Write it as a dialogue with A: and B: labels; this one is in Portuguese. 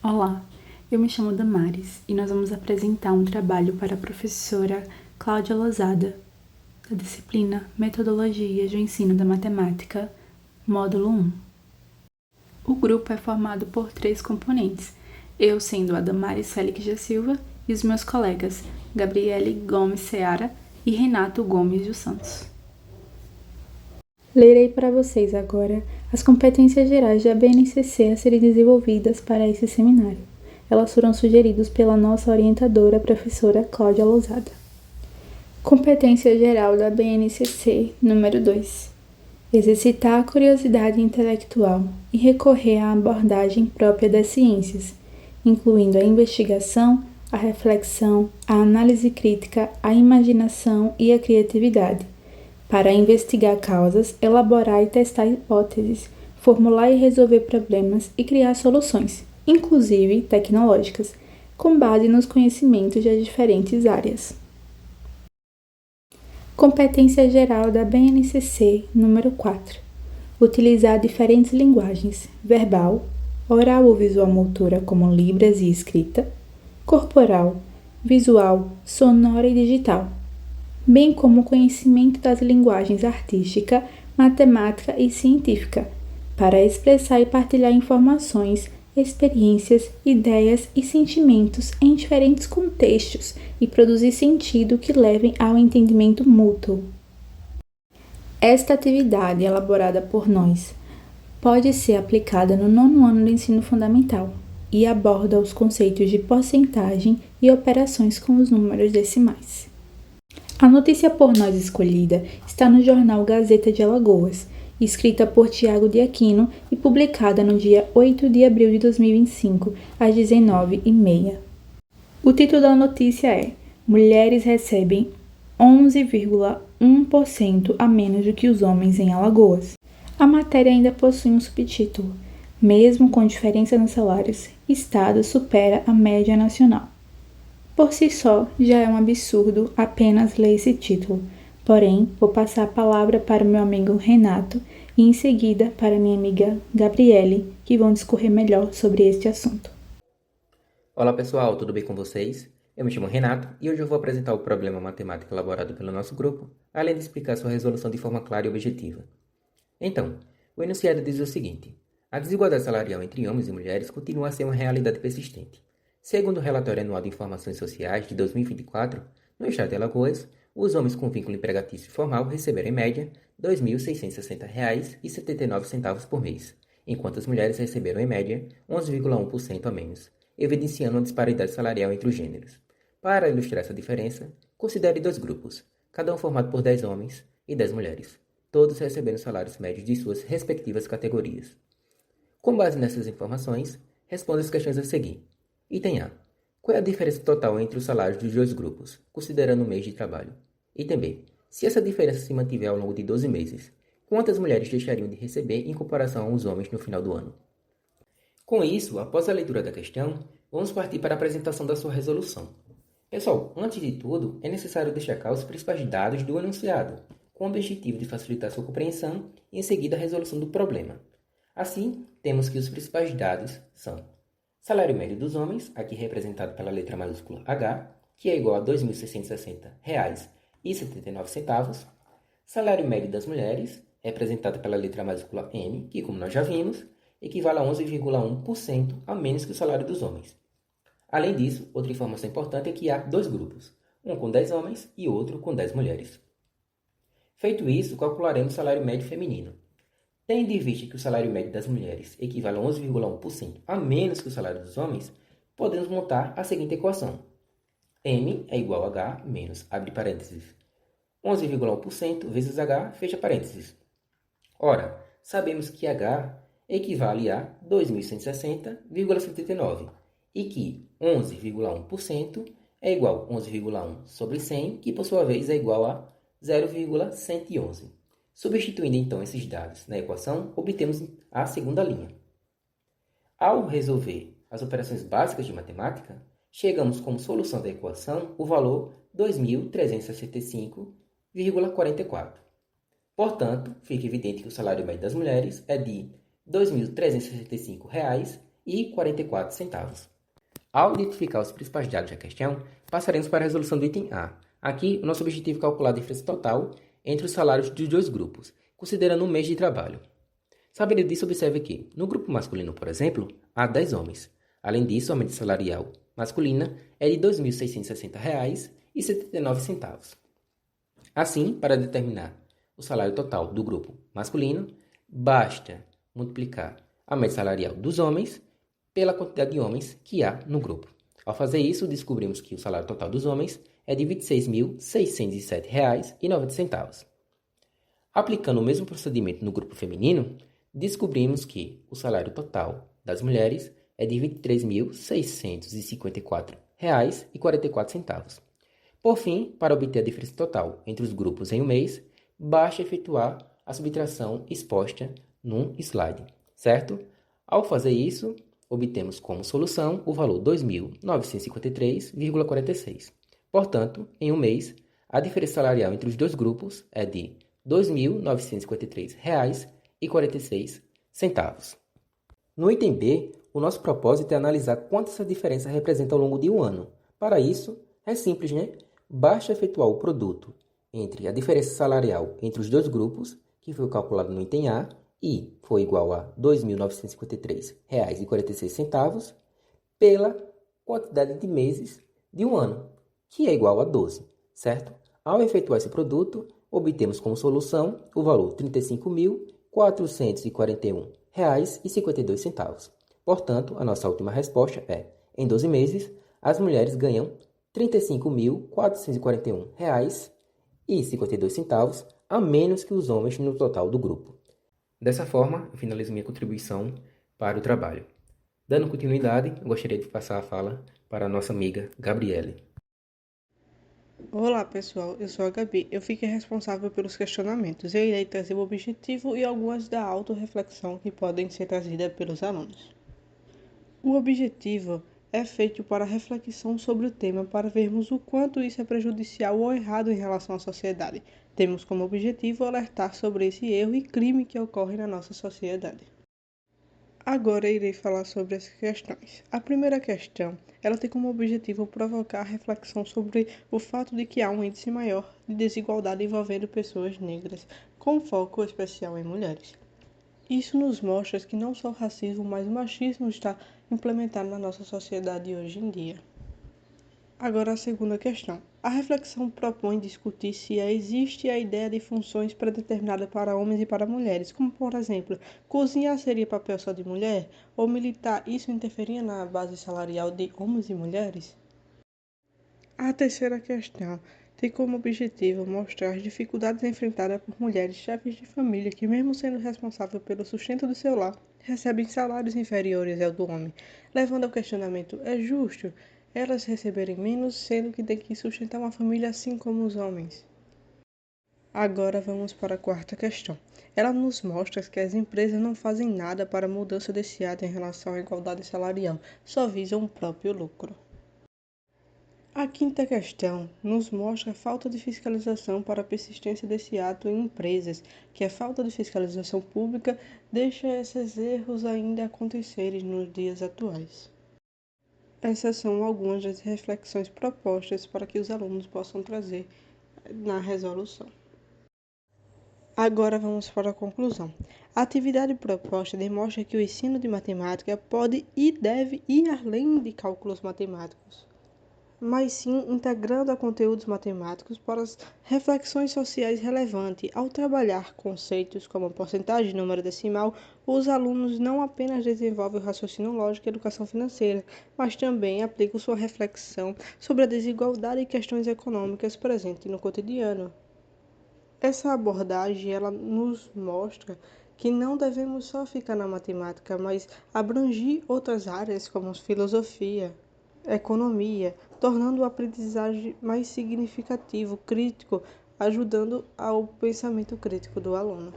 A: Olá, eu me chamo Damares e nós vamos apresentar um trabalho para a professora Cláudia Lousada, da disciplina Metodologias do Ensino da Matemática, módulo 1. O grupo é formado por 3 componentes, eu sendo a Damares Félix da Silva e os meus colegas Gabriele Gomes Seara e Renato Gomes dos Santos. Lerei para vocês agora as competências gerais da BNCC a serem desenvolvidas para esse seminário. Elas foram sugeridas pela nossa orientadora, a professora Cláudia Lousada. Competência geral da BNCC número 2. Exercitar a curiosidade intelectual e recorrer à abordagem própria das ciências, incluindo a investigação, a reflexão, a análise crítica, a imaginação e a criatividade, para investigar causas, elaborar e testar hipóteses, formular e resolver problemas e criar soluções, inclusive tecnológicas, com base nos conhecimentos das diferentes áreas. Competência geral da BNCC número 4. Utilizar diferentes linguagens, verbal, oral ou visual motora como libras e escrita, corporal, visual, sonora e digital, bem como o conhecimento das linguagens artística, matemática e científica, para expressar e partilhar informações, experiências, ideias e sentimentos em diferentes contextos e produzir sentido que levem ao entendimento mútuo. Esta atividade, elaborada por nós, pode ser aplicada no 9º ano do ensino fundamental e aborda os conceitos de porcentagem e operações com os números decimais. A notícia por nós escolhida está no jornal Gazeta de Alagoas, escrita por Tiago de Aquino e publicada no dia 8 de abril de 2025, às 19h30. O título da notícia é: Mulheres recebem 11,1% a menos do que os homens em Alagoas. A matéria ainda possui um subtítulo: Mesmo com diferença nos salários, Estado supera a média nacional. Por si só, já é um absurdo apenas ler esse título, porém, vou passar a palavra para o meu amigo Renato e em seguida para minha amiga Gabriele, que vão discorrer melhor sobre este assunto.
B: Olá pessoal, tudo bem com vocês? Eu me chamo Renato e hoje eu vou apresentar o problema matemático elaborado pelo nosso grupo, além de explicar sua resolução de forma clara e objetiva. Então, o enunciado diz o seguinte: a desigualdade salarial entre homens e mulheres continua a ser uma realidade persistente. Segundo o relatório anual de informações sociais de 2024, no estado de Alagoas, os homens com vínculo empregatício formal receberam em média R$ 2.660,79 por mês, enquanto as mulheres receberam em média 11,1% a menos, evidenciando uma disparidade salarial entre os gêneros. Para ilustrar essa diferença, considere 2 grupos, cada um formado por 10 homens e 10 mulheres, todos recebendo salários médios de suas respectivas categorias. Com base nessas informações, responda as questões a seguir. Item A. Qual é a diferença total entre os salários dos 2 grupos, considerando o mês de trabalho? Item B. Se essa diferença se mantiver ao longo de 12 meses, quantas mulheres deixariam de receber em comparação aos homens no final do ano? Com isso, após a leitura da questão, vamos partir para a apresentação da sua resolução. Pessoal, antes de tudo, é necessário destacar os principais dados do enunciado, com o objetivo de facilitar sua compreensão e em seguida a resolução do problema. Assim, temos que os principais dados são: salário médio dos homens, aqui representado pela letra maiúscula H, que é igual a R$ 2.660,79. Salário médio das mulheres, representado pela letra maiúscula M, que, como nós já vimos, equivale a 11,1% a menos que o salário dos homens. Além disso, outra informação importante é que há 2 grupos, um com 10 homens e outro com 10 mulheres. Feito isso, calcularemos o salário médio feminino. Tendo em vista que o salário médio das mulheres equivale a 11,1% a menos que o salário dos homens, podemos montar a seguinte equação. M é igual a H menos, abre parênteses, 11,1% vezes H, fecha parênteses. Ora, sabemos que H equivale a 2.160,79 e que 11,1% é igual a 11,1 sobre 100, que por sua vez é igual a 0,111. Substituindo então esses dados na equação, obtemos a segunda linha. Ao resolver as operações básicas de matemática, chegamos como solução da equação o valor 2.365,44. Portanto, fica evidente que o salário médio das mulheres é de R$ 2.365 R$ Ao identificar os principais dados da questão, passaremos para a resolução do item A. Aqui, o nosso objetivo é calcular a diferença total entre os salários dos dois grupos, considerando um mês de trabalho. Sabendo disso, observe que, no grupo masculino, por exemplo, há 10 homens. Além disso, a média salarial masculina é de R$ 2.660,79. Assim, para determinar o salário total do grupo masculino, basta multiplicar a média salarial dos homens pela quantidade de homens que há no grupo. Ao fazer isso, descobrimos que o salário total dos homens é de R$ 26.607,90. Aplicando o mesmo procedimento no grupo feminino, descobrimos que o salário total das mulheres é de R$ 23.654,44. Por fim, para obter a diferença total entre os grupos em um mês, basta efetuar a subtração exposta num slide, certo? Ao fazer isso, obtemos como solução o valor 2.953,46. Portanto, em um mês, a diferença salarial entre os dois grupos é de R$ 2.953,46. No item B, o nosso propósito é analisar quanto essa diferença representa ao longo de um ano. Para isso, é simples, né? Basta efetuar o produto entre a diferença salarial entre os dois grupos, que foi calculado no item A, e foi igual a R$ 2.953,46, pela quantidade de meses de um ano, que é igual a 12, certo? Ao efetuar esse produto, obtemos como solução o valor R$ 35.441,52. Portanto, a nossa última resposta é: em 12 meses, as mulheres ganham R$ 35.441,52 a menos que os homens no total do grupo. Dessa forma, eu finalizo minha contribuição para o trabalho. Dando continuidade, eu gostaria de passar a fala para a nossa amiga Gabriele.
C: Olá pessoal, eu sou a Gabi, eu fiquei responsável pelos questionamentos. Eu irei trazer o objetivo e algumas da autorreflexão que podem ser trazidas pelos alunos. O objetivo é feito para reflexão sobre o tema para vermos o quanto isso é prejudicial ou errado em relação à sociedade. Temos como objetivo alertar sobre esse erro e crime que ocorre na nossa sociedade. Agora irei falar sobre as questões. A primeira questão, ela tem como objetivo provocar reflexão sobre o fato de que há um índice maior de desigualdade envolvendo pessoas negras, com foco especial em mulheres. Isso nos mostra que não só o racismo, mas o machismo está implementado na nossa sociedade hoje em dia. Agora a segunda questão. A reflexão propõe discutir se existe a ideia de funções pré-determinadas para homens e para mulheres, como por exemplo, cozinhar seria papel só de mulher, ou militar, isso interferia na base salarial de homens e mulheres? A terceira questão tem como objetivo mostrar as dificuldades enfrentadas por mulheres chefes de família que, mesmo sendo responsáveis pelo sustento do seu lar, recebem salários inferiores ao do homem, levando ao questionamento: é justo elas receberem menos, sendo que têm que sustentar uma família assim como os homens? Agora vamos para a quarta questão. Ela nos mostra que as empresas não fazem nada para a mudança desse ato em relação à igualdade salarial, só visam o próprio lucro. A quinta questão nos mostra a falta de fiscalização para a persistência desse ato em empresas, que a falta de fiscalização pública deixa esses erros ainda acontecerem nos dias atuais. Essas são algumas das reflexões propostas para que os alunos possam trazer na resolução. Agora vamos para a conclusão. A atividade proposta demonstra que o ensino de matemática pode e deve ir além de cálculos matemáticos, mas sim integrando a conteúdos matemáticos para as reflexões sociais relevantes. Ao trabalhar conceitos como porcentagem e número decimal, os alunos não apenas desenvolvem o raciocínio lógico e educação financeira, mas também aplicam sua reflexão sobre a desigualdade e questões econômicas presentes no cotidiano. Essa abordagem ela nos mostra que não devemos só ficar na matemática, mas abranger outras áreas como filosofia, economia, tornando o aprendizagem mais significativo, crítico, ajudando ao pensamento crítico do aluno.